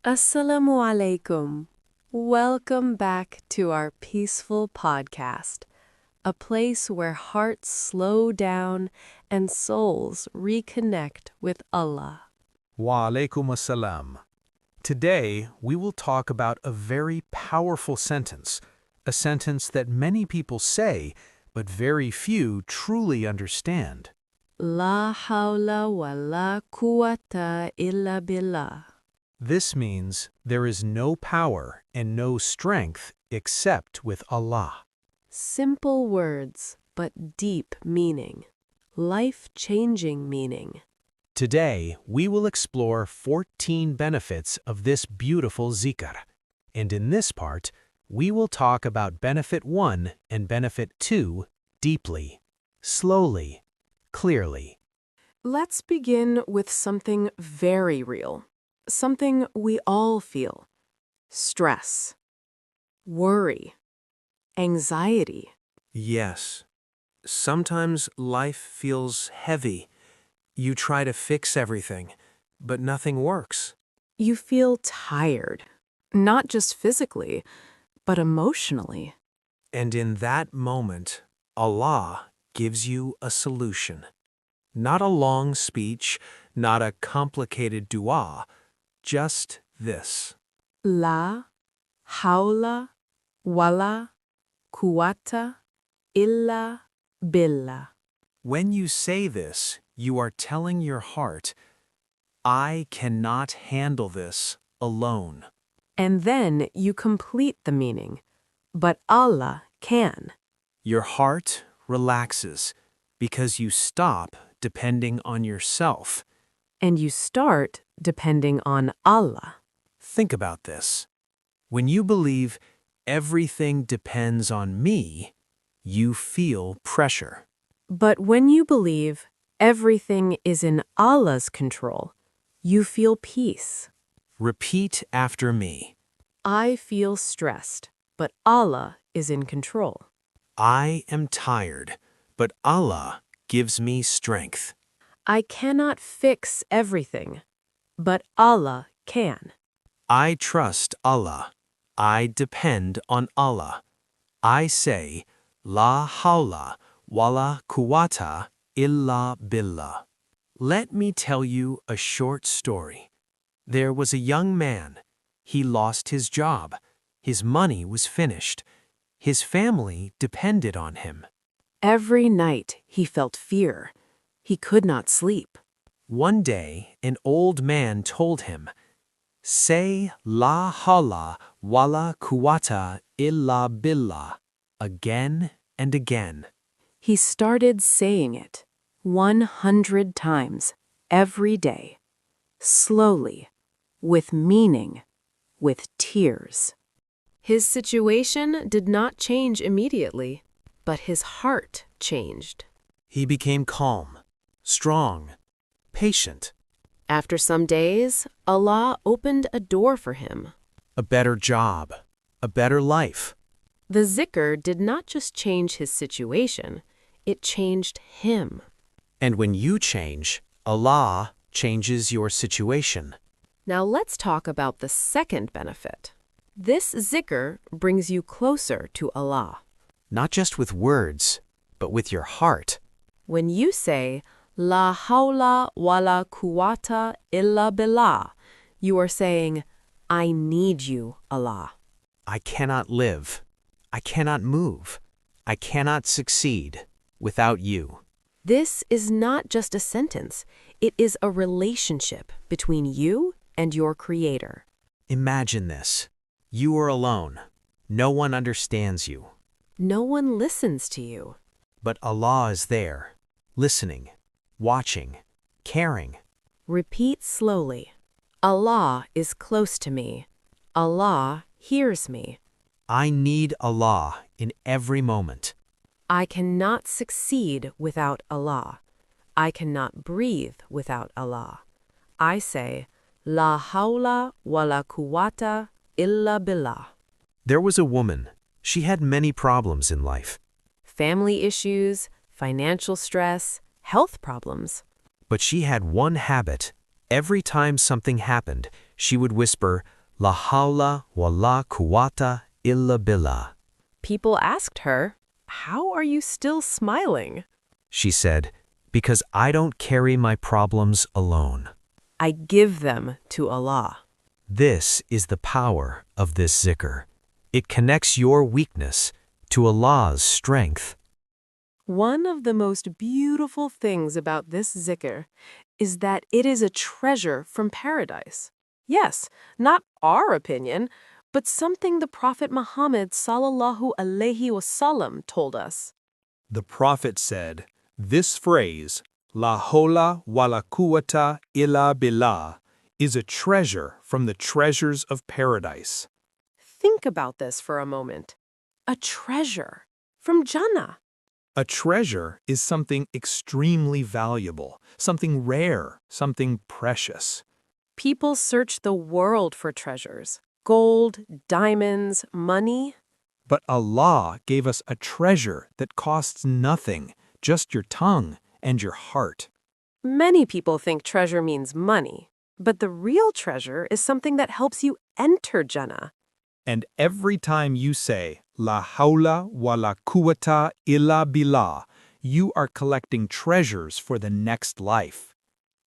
Assalamu alaikum. Welcome back to our peaceful podcast, a place where hearts slow down and souls reconnect with Allah. Wa alaikum assalam. Today, we will talk about a very powerful sentence, a sentence that many people say, but very few truly understand. La hawla wa la quwwata illa billah. This means there is no power and no strength except with Allah. Simple words, but deep meaning. Life-changing meaning. Today, we will explore 14 benefits of this beautiful zikr. And in this part, we will talk about benefit 1 and benefit 2 deeply, slowly, clearly. Let's begin with something very real. Something we all feel. Stress. Worry. Anxiety. Yes. Sometimes life feels heavy. You try to fix everything, but nothing works. You feel tired. Not just physically, but emotionally. And in that moment, Allah gives you a solution. Not a long speech, not a complicated dua, just this. La hawla wa la quwwata illa billah. When you say this, you are telling your heart, I cannot handle this alone. And then you complete the meaning. But Allah can. Your heart relaxes because you stop depending on yourself. And you start depending on Allah. Think about this. When you believe everything depends on me, you feel pressure. But when you believe everything is in Allah's control, you feel peace. Repeat after me. I feel stressed, but Allah is in control. I am tired, but Allah gives me strength. I cannot fix everything, but Allah can. I trust Allah. I depend on Allah. I say, La hawla wa la quwwata illa billah. Let me tell you a short story. There was a young man. He lost his job. His money was finished. His family depended on him. Every night he felt fear. He could not sleep. One day, an old man told him, Say La hawla wa la quwwata illa billah again and again. He started saying it 100 times every day, slowly, with meaning, with tears. His situation did not change immediately, but his heart changed. He became calm, strong, patient. After some days, Allah opened a door for him. A better job, a better life. The zikr did not just change his situation, it changed him. And when you change, Allah changes your situation. Now let's talk about the second benefit. This zikr brings you closer to Allah. Not just with words, but with your heart. When you say, La hawla wa la quwwata illa billah, you are saying, I need you, Allah. I cannot live. I cannot move. I cannot succeed without you. This is not just a sentence. It is a relationship between you and your Creator. Imagine this. You are alone. No one understands you. No one listens to you. But Allah is there, listening, watching, caring. Repeat slowly. Allah is close to me. Allah hears me. I need Allah in every moment. I cannot succeed without Allah. I cannot breathe without Allah. I say, La hawla wa la quwwata illa billah. There was a woman. She had many problems in life. Family issues, financial stress, health problems. But she had one habit. Every time something happened, She would whisper, La hawla wa la quwwata illa billah. People asked her, "How are you still smiling?" She said, because I don't carry my problems alone. I give them to Allah. This is the power of this zikr. It connects your weakness to Allah's strength. One of the most beautiful things about this zikr is that it is a treasure from paradise. Yes, not our opinion, but something the Prophet Muhammad sallallahu alaihi wasallam told us. The Prophet said, this phrase, La hawla wa la quwwata illa billah, is a treasure from the treasures of paradise. Think about this for a moment. A treasure from Jannah. A treasure is something extremely valuable, something rare, something precious. People search the world for treasures. Gold, diamonds, money. But Allah gave us a treasure that costs nothing, just your tongue and your heart. Many people think treasure means money, but the real treasure is something that helps you enter Jannah. And every time you say, La hawla wa la quwwata illa billah, you are collecting treasures for the next life.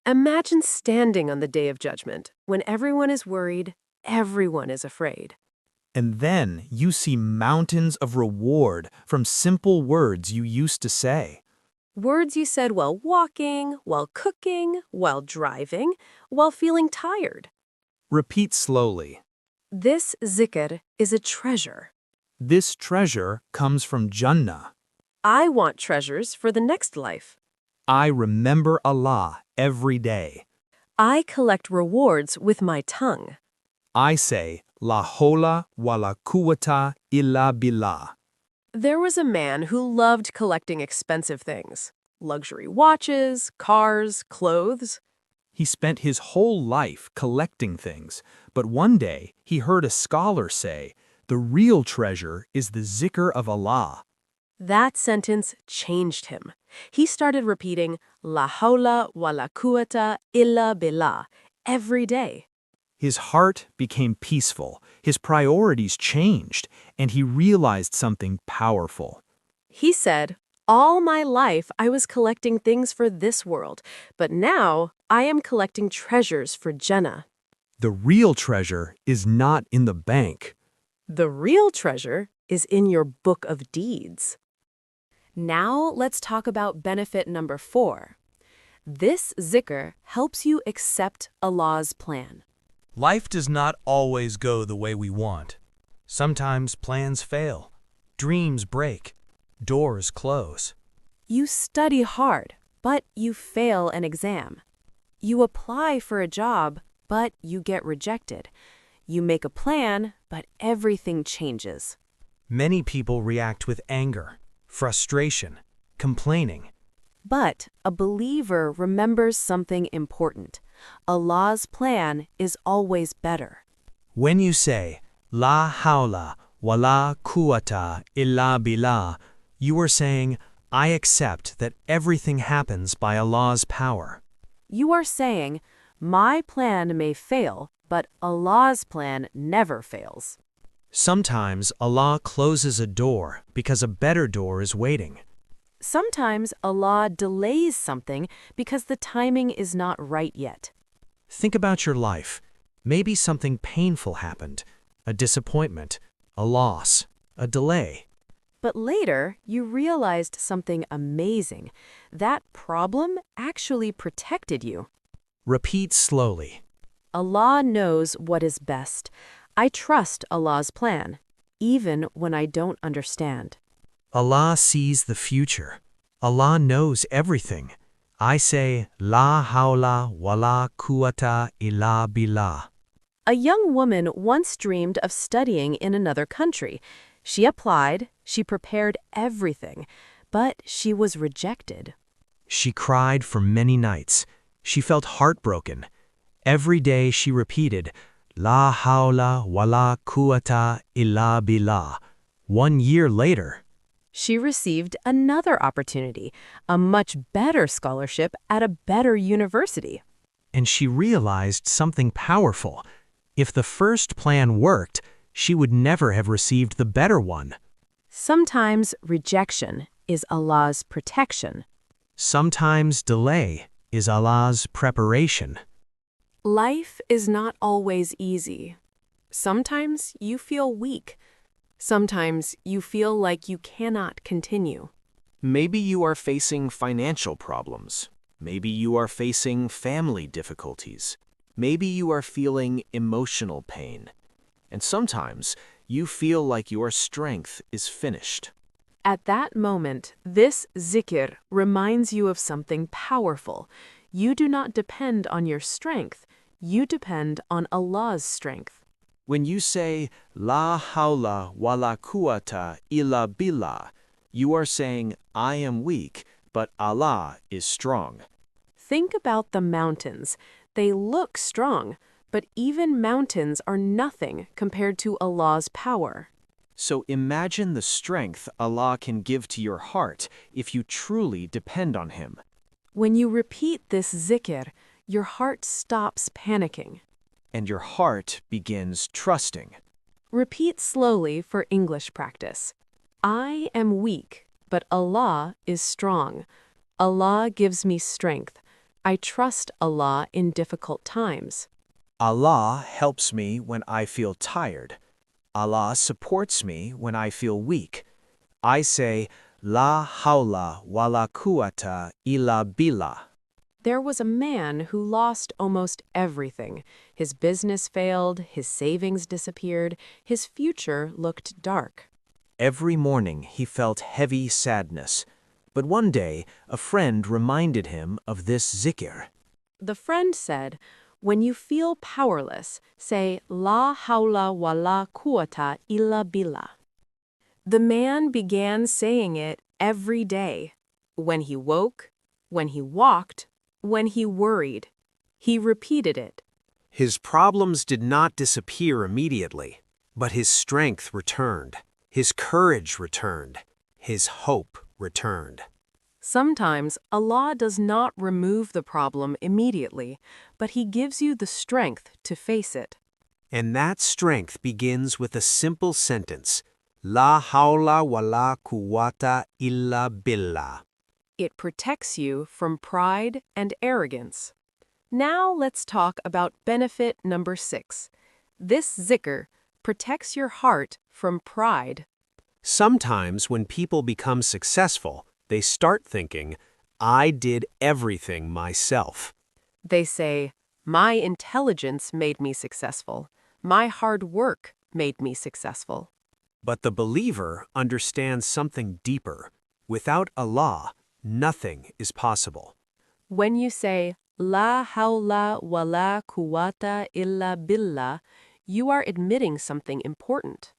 Imagine standing on the Day of Judgment, when everyone is worried, everyone is afraid. And then you see mountains of reward from simple words you used to say. Words you said while walking, while cooking, while driving, while feeling tired. Repeat slowly. This zikr is a treasure. This treasure comes from Jannah. I want treasures for the next life. I remember Allah every day. I collect rewards with my tongue. I say, La hawla wa la quwwata illa billah. There was a man who loved collecting expensive things. Luxury watches, cars, clothes. He spent his whole life collecting things, but one day he heard a scholar say, the real treasure is the zikr of Allah. That sentence changed him. He started repeating, La hawla wa la quwwata illa billah, every day. His heart became peaceful, his priorities changed, and he realized something powerful. He said, all my life I was collecting things for this world, but now I am collecting treasures for Jannah. The real treasure is not in the bank. The real treasure is in your book of deeds. Now let's talk about benefit number 4. This zikr helps you accept Allah's plan. Life does not always go the way we want. Sometimes plans fail, dreams break, doors close. You study hard, but you fail an exam. You apply for a job, but you get rejected. You make a plan, but everything changes. Many people react with anger, frustration, complaining. But a believer remembers something important. Allah's plan is always better. When you say, La hawla wa la quwwata illa billah, you are saying, I accept that everything happens by Allah's power. You are saying, my plan may fail, but Allah's plan never fails. Sometimes Allah closes a door because a better door is waiting. Sometimes Allah delays something because the timing is not right yet. Think about your life. Maybe something painful happened, a disappointment, a loss, a delay. But later, you realized something amazing. That problem actually protected you. Repeat slowly. Allah knows what is best. I trust Allah's plan, even when I don't understand. Allah sees the future. Allah knows everything. I say, La hawla wa la quwwata illa billah. A young woman once dreamed of studying in another country. She applied, she prepared everything, but she was rejected. She cried for many nights. She felt heartbroken. Every day she repeated, La hawla wa la quwwata illa billah. 1 year later, She received another opportunity, a much better scholarship at a better university. and she realized something powerful. If the first plan worked, she would never have received the better one. Sometimes rejection is Allah's protection. Sometimes delay is Allah's preparation. Life is not always easy. Sometimes you feel weak. Sometimes you feel like you cannot continue. Maybe you are facing financial problems. Maybe you are facing family difficulties. Maybe you are feeling emotional pain. And sometimes you feel like your strength is finished. At that moment, this zikr reminds you of something powerful. You do not depend on your strength. You depend on Allah's strength. When you say, La hawla wa la quwwata illa billah, you are saying, I am weak, but Allah is strong. Think about the mountains. They look strong, but even mountains are nothing compared to Allah's power. So imagine the strength Allah can give to your heart if you truly depend on Him. When you repeat this zikr, your heart stops panicking. And your heart begins trusting. Repeat slowly for English practice. I am weak, but Allah is strong. Allah gives me strength. I trust Allah in difficult times. Allah helps me when I feel tired. Allah supports me when I feel weak. I say, La hawla wa la quwwata illa billah. There was a man who lost almost everything. His business failed, his savings disappeared, his future looked dark. Every morning he felt heavy sadness. But one day, a friend reminded him of this zikr. The friend said, when you feel powerless, say, La hawla wa la quwwata illa billah. The man began saying it every day. When he woke, when he walked, when he worried. He repeated it. His problems did not disappear immediately, but his strength returned, his courage returned, his hope returned. Sometimes Allah does not remove the problem immediately, but He gives you the strength to face it. And that strength begins with a simple sentence, La hawla wa la quwwata illa billah. It protects you from pride and arrogance. Now let's talk about benefit number 6. This zikr protects your heart from pride. Sometimes when people become successful, they start thinking, I did everything myself. They say, my intelligence made me successful. My hard work made me successful. But the believer understands something deeper. Without Allah, nothing is possible. When you say, La hawla wa la quwwata illa billah, you are admitting something important.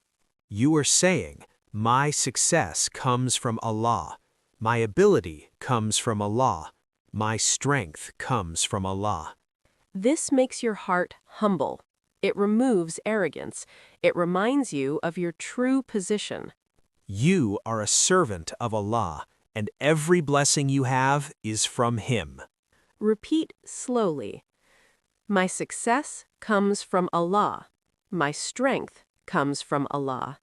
You are saying, my success comes from Allah. My ability comes from Allah. My strength comes from Allah. This makes your heart humble. It removes arrogance. It reminds you of your true position. You are a servant of Allah, and every blessing you have is from Him. Repeat slowly. My success comes from Allah. My strength comes from Allah.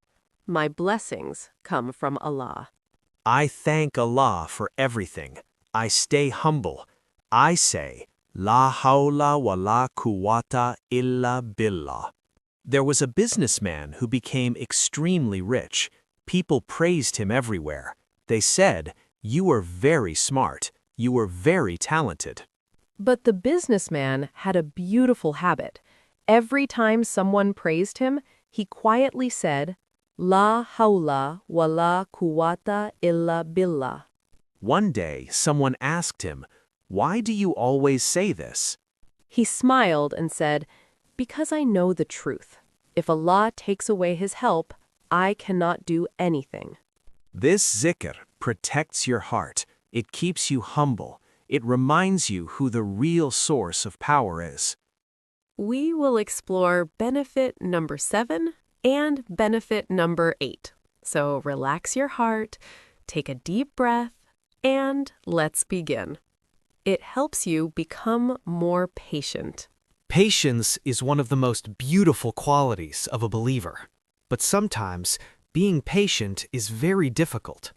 My blessings come from Allah. I thank Allah for everything. I stay humble. I say, La hawla wa la quwwata illa billah. There was a businessman who became extremely rich. People praised him everywhere. They said, you are very smart. You are very talented. But the businessman had a beautiful habit. Every time someone praised him, he quietly said, La hawla wa la quwwata illa billah. One day, someone asked him, why do you always say this? He smiled and said, because I know the truth. If Allah takes away His help, I cannot do anything. This zikr protects your heart. It keeps you humble. It reminds you who the real source of power is. We will explore benefit number 7 and benefit number 8. So relax your heart, take a deep breath, and let's begin. It helps you become more patient. Patience is one of the most beautiful qualities of a believer. But sometimes, being patient is very difficult.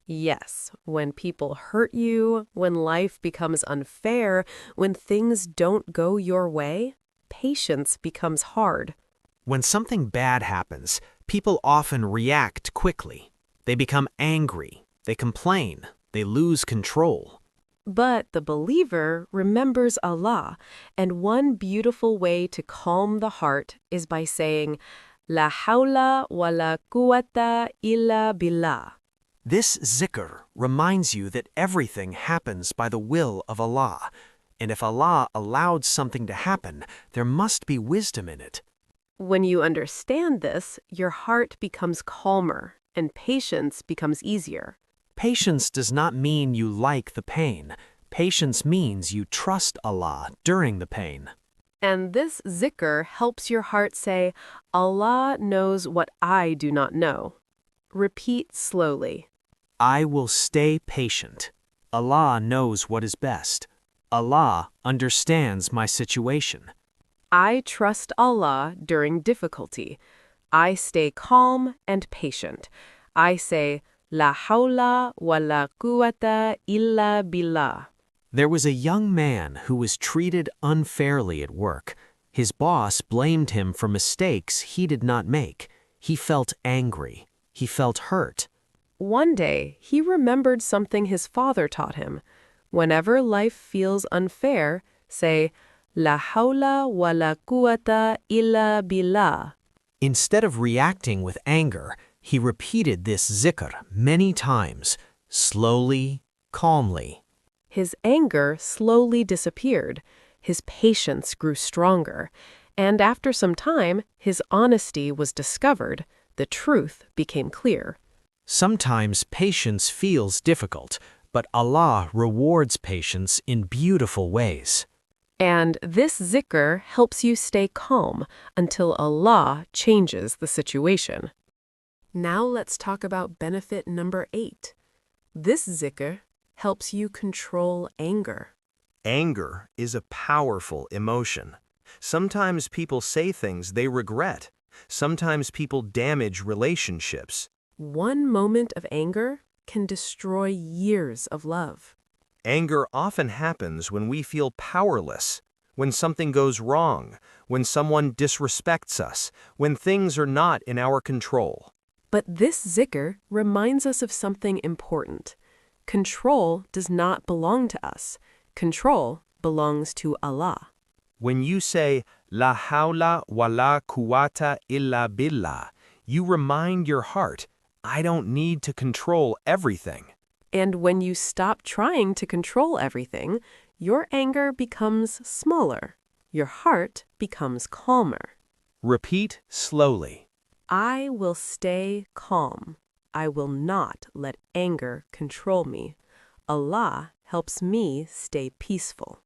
Yes, when people hurt you, when life becomes unfair, when things don't go your way, patience becomes hard. When something bad happens, people often react quickly. They become angry, they complain, they lose control. But the believer remembers Allah, and one beautiful way to calm the heart is by saying, La hawla wa la quwwata illa billah. This zikr reminds you that everything happens by the will of Allah, and if Allah allowed something to happen, there must be wisdom in it. When you understand this, your heart becomes calmer, and patience becomes easier. Patience does not mean you like the pain. Patience means you trust Allah during the pain. And this zikr helps your heart say, Allah knows what I do not know. Repeat slowly. I will stay patient. Allah knows what is best. Allah understands my situation. I trust Allah during difficulty. I stay calm and patient. I say, La hawla wa la quwwata illa billah. There was a young man who was treated unfairly at work. His boss blamed him for mistakes he did not make. He felt angry. He felt hurt. One day, he remembered something his father taught him. Whenever life feels unfair, say, La hawla wa la quwwata illa billah. Instead of reacting with anger, he repeated this zikr many times, slowly, calmly. His anger slowly disappeared. His patience grew stronger. And after some time, his honesty was discovered. The truth became clear. Sometimes patience feels difficult, but Allah rewards patience in beautiful ways. And this zikr helps you stay calm until Allah changes the situation. Now let's talk about benefit number 8. This zikr helps you control anger. Anger is a powerful emotion. Sometimes people say things they regret. Sometimes people damage relationships. One moment of anger can destroy years of love. Anger often happens when we feel powerless, when something goes wrong, when someone disrespects us, when things are not in our control. But this zikr reminds us of something important. Control does not belong to us. Control belongs to Allah. When you say, La hawla wa la quwwata illa billah, you remind your heart, I don't need to control everything. And when you stop trying to control everything, your anger becomes smaller. Your heart becomes calmer. Repeat slowly. I will stay calm. I will not let anger control me. Allah helps me stay peaceful.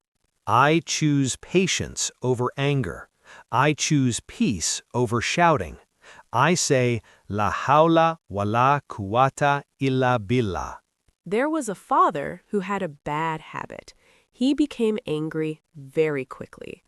I choose patience over anger. I choose peace over shouting. I say, La hawla wa la quwwata illa billah. There was a father who had a bad habit. He became angry very quickly.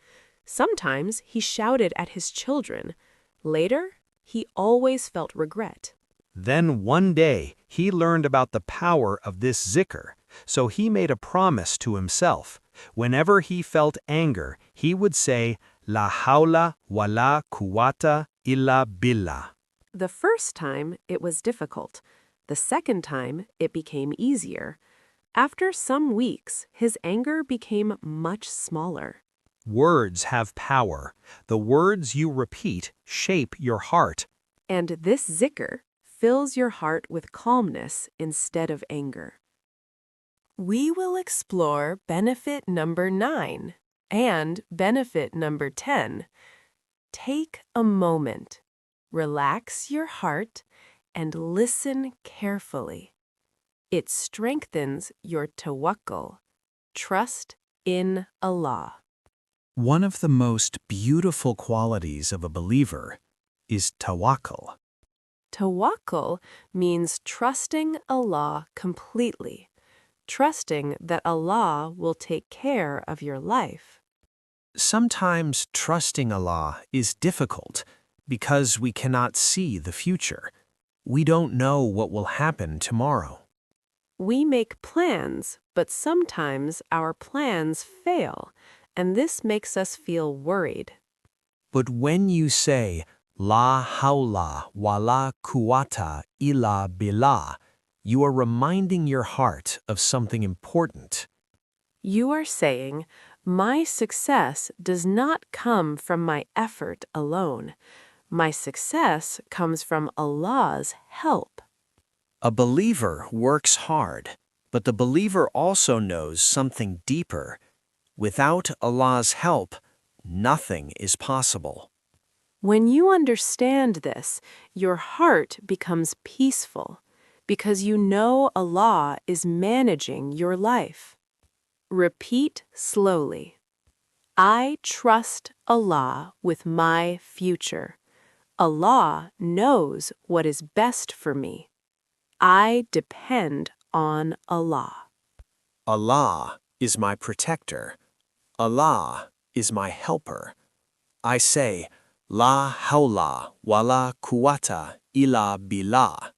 Sometimes he shouted at his children. Later, he always felt regret. Then one day he learned about the power of this zikr, so he made a promise to himself. Whenever he felt anger, he would say, La hawla wa la quwwata illa billah. The first time, it was difficult. The second time, it became easier. After some weeks, his anger became much smaller. Words have power. The words you repeat shape your heart. And this zikr fills your heart with calmness instead of anger. We will explore benefit number 9 and benefit number 10. Take a moment, relax your heart, and listen carefully. It strengthens your tawakkul, trust in Allah. One of the most beautiful qualities of a believer is tawakkul. Tawakkul means trusting Allah completely, trusting that Allah will take care of your life. Sometimes trusting Allah is difficult because we cannot see the future. We don't know what will happen tomorrow. We make plans, but sometimes our plans fail, and this makes us feel worried. But when you say, La hawla wa la quwwata illa billah, you are reminding your heart of something important. You are saying, my success does not come from my effort alone. My success comes from Allah's help. A believer works hard, but the believer also knows something deeper. Without Allah's help, nothing is possible. When you understand this, your heart becomes peaceful because you know Allah is managing your life. Repeat slowly. I trust Allah with my future. Allah knows what is best for me. I depend on Allah. Allah is my protector. Allah is my helper. I say, La hawla wa la quwwata illa billah.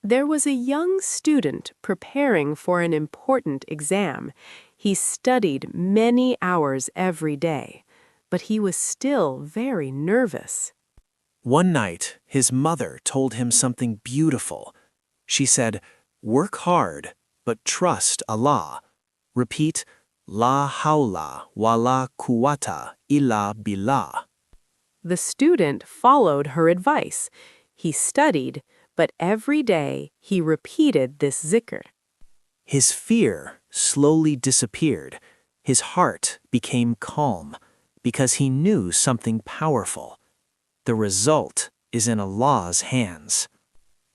There was a young student preparing for an important exam. He studied many hours every day, but he was still very nervous. One night, his mother told him something beautiful. She said, work hard, but trust Allah. Repeat, La hawla wa la quwwata illa billah. The student followed her advice. He studied, but every day he repeated this zikr. His fear slowly disappeared. His heart became calm because he knew something powerful. The result is in Allah's hands.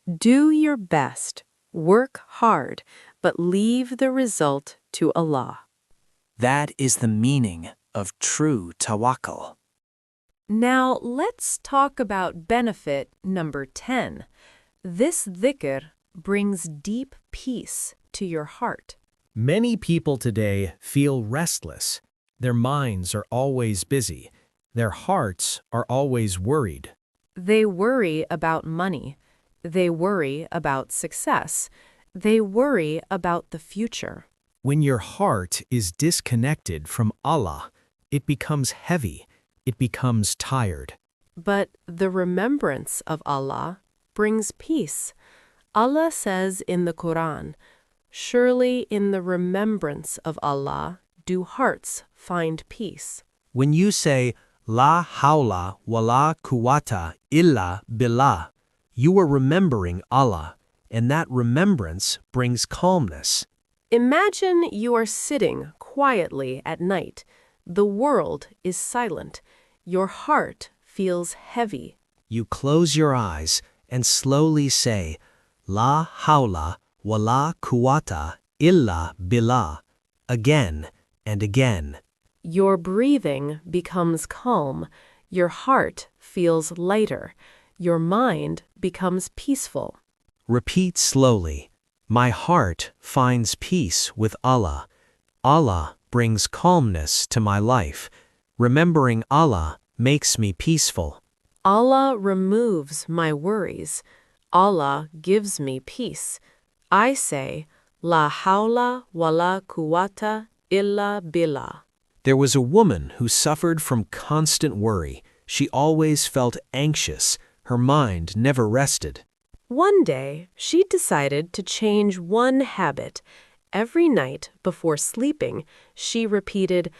Do your best, work hard, but leave the result to Allah. That is the meaning of true tawakkul. Now let's talk about benefit number 10. This dhikr brings deep peace to your heart. Many people today feel restless. Their minds are always busy. Their hearts are always worried. They worry about money. They worry about success. They worry about the future. When your heart is disconnected from Allah, it becomes heavy. It becomes tired. But the remembrance of Allah brings peace. Allah says in the Quran, surely in the remembrance of Allah do hearts find peace. When you say, La hawla wa la quwwata illa billah, you are remembering Allah, and that remembrance brings calmness. Imagine you are sitting quietly at night. The world is silent. Your heart feels heavy. You close your eyes and slowly say, La hawla wa la quwwata illa billah, again and again. Your breathing becomes calm. Your heart feels lighter. Your mind becomes peaceful. Repeat slowly. My heart finds peace with Allah. Allah brings calmness to my life. Remembering Allah makes me peaceful. Allah removes my worries. Allah gives me peace. I say, La hawla wa la quwwata illa billah. There was a woman who suffered from constant worry. She always felt anxious. Her mind never rested. One day, she decided to change one habit. Every night before sleeping, she repeated,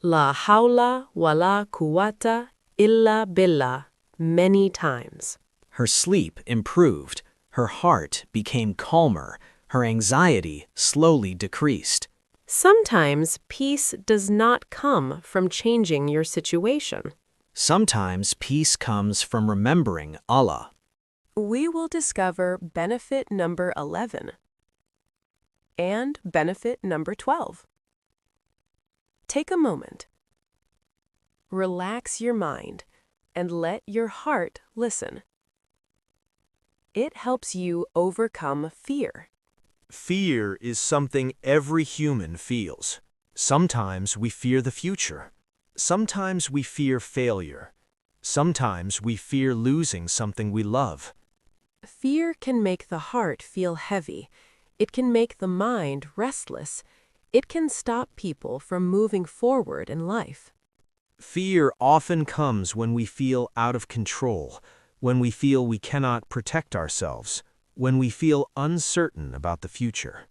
La hawla wa la quwwata illa billah many times. Her sleep improved. Her heart became calmer. Her anxiety slowly decreased. Sometimes peace does not come from changing your situation. Sometimes peace comes from remembering Allah. We will discover benefit number 11 and benefit number 12. Take a moment. Relax your mind and let your heart listen. It helps you overcome fear. Fear is something every human feels. Sometimes we fear the future. Sometimes we fear failure. Sometimes we fear losing something we love. Fear can make the heart feel heavy. It can make the mind restless. It can stop people from moving forward in life. Fear often comes when we feel out of control, when we feel we cannot protect ourselves, when we feel uncertain about the future.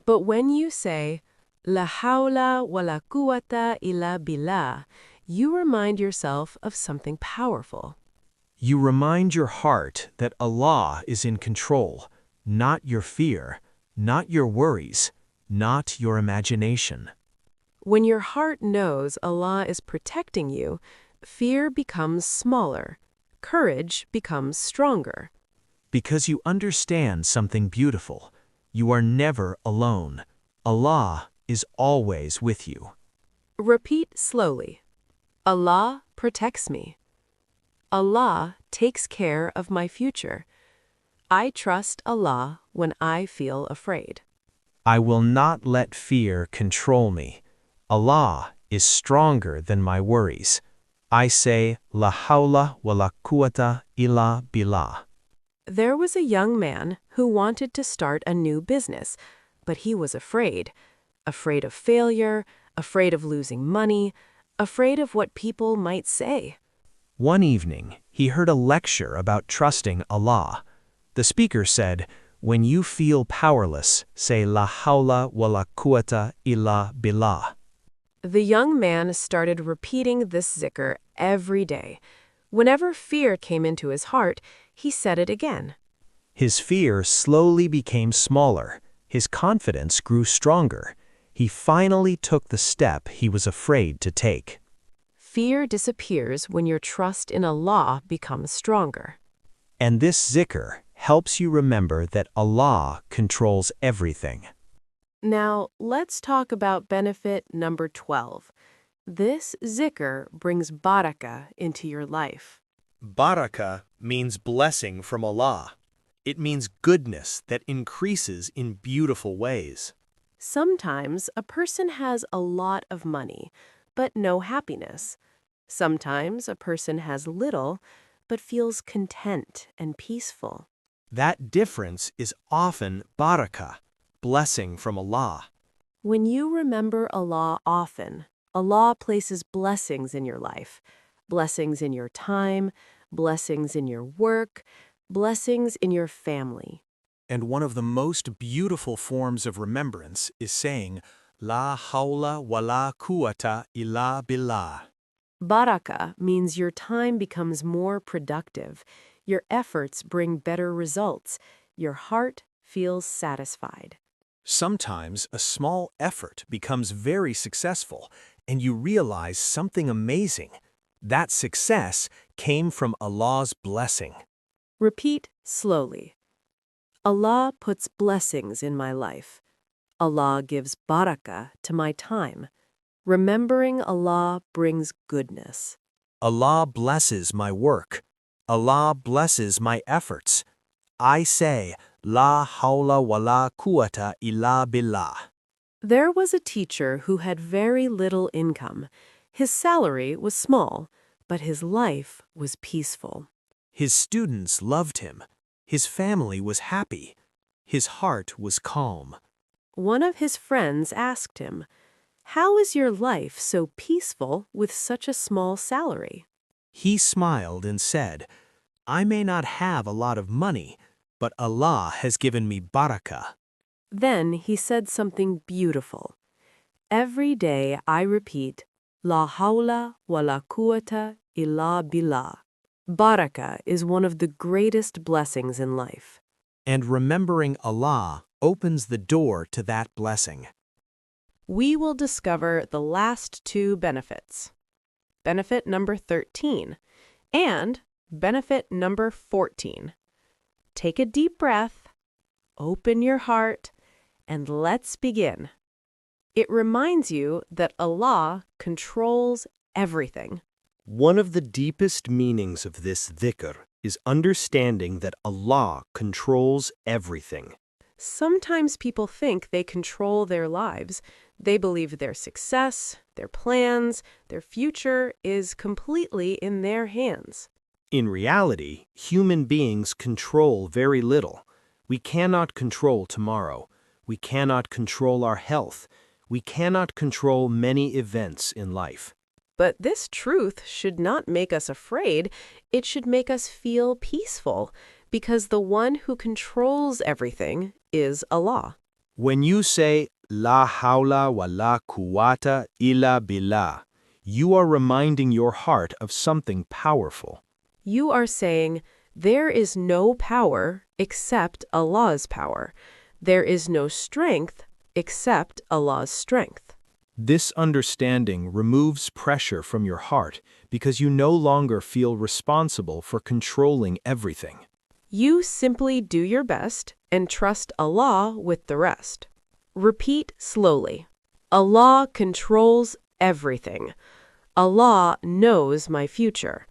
But when you say, La hawla wa la quwwata illa billah, you remind yourself of something powerful. You remind your heart that Allah is in control, not your fear, not your worries, not your imagination. When your heart knows Allah is protecting you, fear becomes smaller, courage becomes stronger. Because you understand something beautiful. You are never alone. Allah is always with you. Repeat slowly. Allah protects me. Allah takes care of my future. I trust Allah when I feel afraid. I will not let fear control me. Allah is stronger than my worries. I say, La hawla wa la quwwata illa billah. There was a young man who wanted to start a new business, but he was afraid. Afraid of failure, afraid of losing money, afraid of what people might say. One evening, he heard a lecture about trusting Allah. The speaker said, when you feel powerless, say La hawla wa la quwwata illa billah. The young man started repeating this zikr every day. Whenever fear came into his heart, he said it again. His fear slowly became smaller. His confidence grew stronger. He finally took the step he was afraid to take. Fear disappears when your trust in Allah becomes stronger. And this zikr helps you remember that Allah controls everything. Now, let's talk about benefit number 12. This zikr brings barakah into your life. Barakah means blessing from Allah. It means goodness that increases in beautiful ways. Sometimes a person has a lot of money, but no happiness. Sometimes a person has little, but feels content and peaceful. That difference is often barakah, blessing from Allah. When you remember Allah often, Allah places blessings in your life. Blessings in your time, blessings in your work, blessings in your family. And one of the most beautiful forms of remembrance is saying, La hawla wa la quwwata illa billah. Barakah means your time becomes more productive. Your efforts bring better results. Your heart feels satisfied. Sometimes a small effort becomes very successful, and you realize something amazing. That success came from Allah's blessing. Repeat slowly. Allah puts blessings in my life. Allah gives barakah to my time. Remembering Allah brings goodness. Allah blesses my work. Allah blesses my efforts. I say, La hawla wa la quwwata illa billah. There was a teacher who had very little income. His salary was small, but his life was peaceful. His students loved him. His family was happy. His heart was calm. One of his friends asked him, "How is your life so peaceful with such a small salary?" He smiled and said, I may not have a lot of money, but Allah has given me barakah. Then he said something beautiful. Every day I repeat, La hawla wa la quwwata illa billah. Barakah is one of the greatest blessings in life. And remembering Allah opens the door to that blessing. We will discover the last two benefits. Benefit number 13 and benefit number 14. Take a deep breath, open your heart, and let's begin. It reminds you that Allah controls everything. One of the deepest meanings of this dhikr is understanding that Allah controls everything. Sometimes people think they control their lives. They believe their success, their plans, their future is completely in their hands. In reality, human beings control very little. We cannot control tomorrow. We cannot control our health. We cannot control many events in life. But this truth should not make us afraid. It should make us feel peaceful, because the one who controls everything is Allah. When you say, La hawla wa la quwwata illa billah, you are reminding your heart of something powerful. You are saying, there is no power except Allah's power. There is no strength except Allah's strength. This understanding removes pressure from your heart because you no longer feel responsible for controlling everything. You simply do your best and trust Allah with the rest. Repeat slowly. Allah controls everything. Allah knows my future.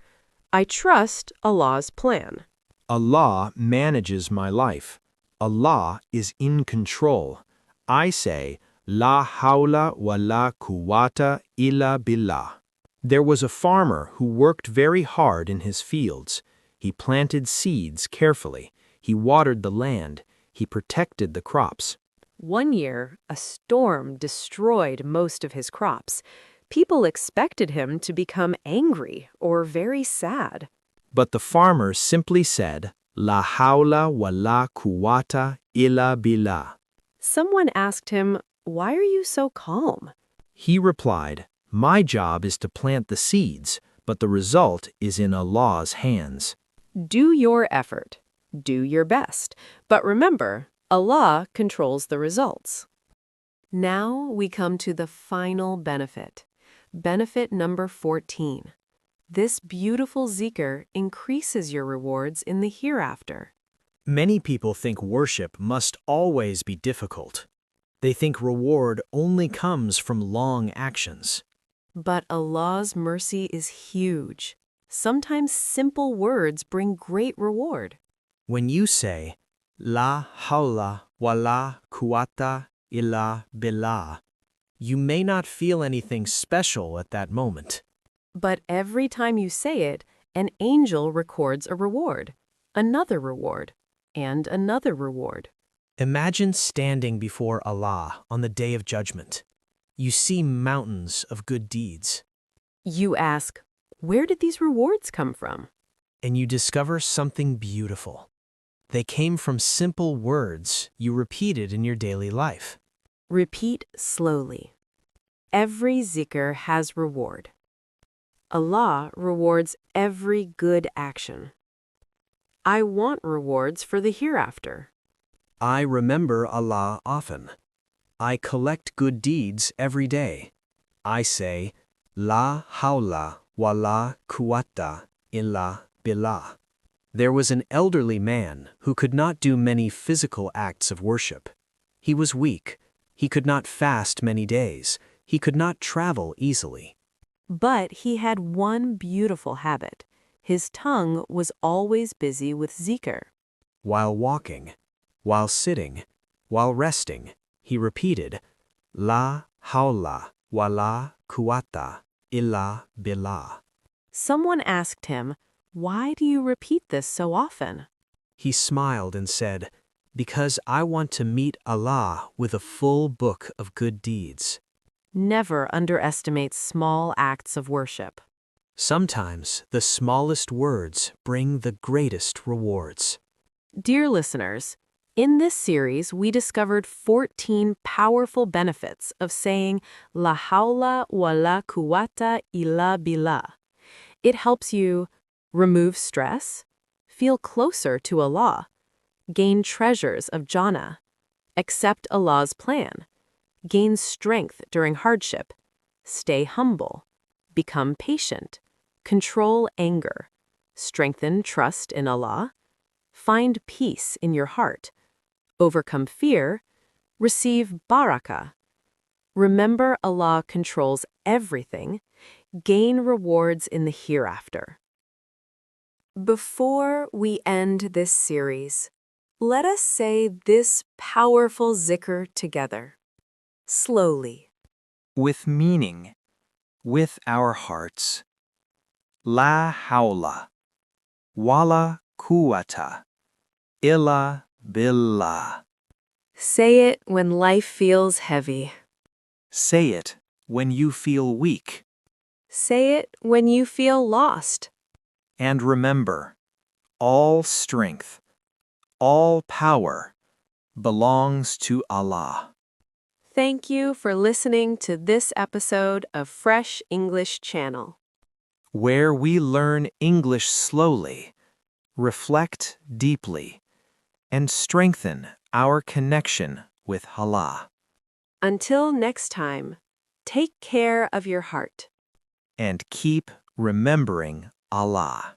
I trust Allah's plan. Allah manages my life. Allah is in control. I say, La hawla wa la quwwata illa billah. There was a farmer who worked very hard in his fields. He planted seeds carefully. He watered the land. He protected the crops. One year, a storm destroyed most of his crops. People expected him to become angry or very sad. But the farmer simply said, La hawla wa la quwwata illa billah. Someone asked him, "Why are you so calm?" He replied, My job is to plant the seeds, but the result is in Allah's hands. Do your effort. Do your best. But remember, Allah controls the results. Now we come to the final benefit. Benefit number 14. This beautiful zikr increases your rewards in the hereafter. Many people think worship must always be difficult. They think reward only comes from long actions. But Allah's mercy is huge. Sometimes simple words bring great reward. When you say, La hawla wa la quwwata illa billah, you may not feel anything special at that moment. But every time you say it, an angel records a reward, another reward, and another reward. Imagine standing before Allah on the Day of Judgment. You see mountains of good deeds, You ask, where did these rewards come from? and you discover something beautiful. They came from simple words you repeated in your daily life. Repeat slowly. Every zikr has reward. Allah rewards every good action. I want rewards for the hereafter. I remember Allah often. I collect good deeds every day. I say, La hawla wa la quwwata illa billah. There was an elderly man who could not do many physical acts of worship. He was weak. He could not fast many days. He could not travel easily. But he had one beautiful habit. His tongue was always busy with zikr. While walking, while sitting, while resting, he repeated, La hawla wa la quwwata illa billah. Someone asked him, "Why do you repeat this so often?" He smiled and said, Because I want to meet Allah with a full book of good deeds. Never underestimate small acts of worship. Sometimes the smallest words bring the greatest rewards. Dear listeners, in this series, we discovered 14 powerful benefits of saying La hawla wa la quwwata illa billah. It helps you remove stress, feel closer to Allah, gain treasures of Jannah, accept Allah's plan, gain strength during hardship, stay humble, become patient, control anger, strengthen trust in Allah, find peace in your heart, overcome fear, receive barakah, remember Allah controls everything, gain rewards in the hereafter. Before we end this series, let us say this powerful zikr together. Slowly. with meaning, with our hearts. La hawla, wala quwwata, illa billah. Say it when life feels heavy. Say it when you feel weak. Say it when you feel lost. And remember, all strength, all power belongs to Allah. Thank you for listening to this episode of Fresh English Channel. Where we learn English slowly, reflect deeply, and strengthen our connection with Allah. Until next time, take care of your heart. And keep remembering Allah.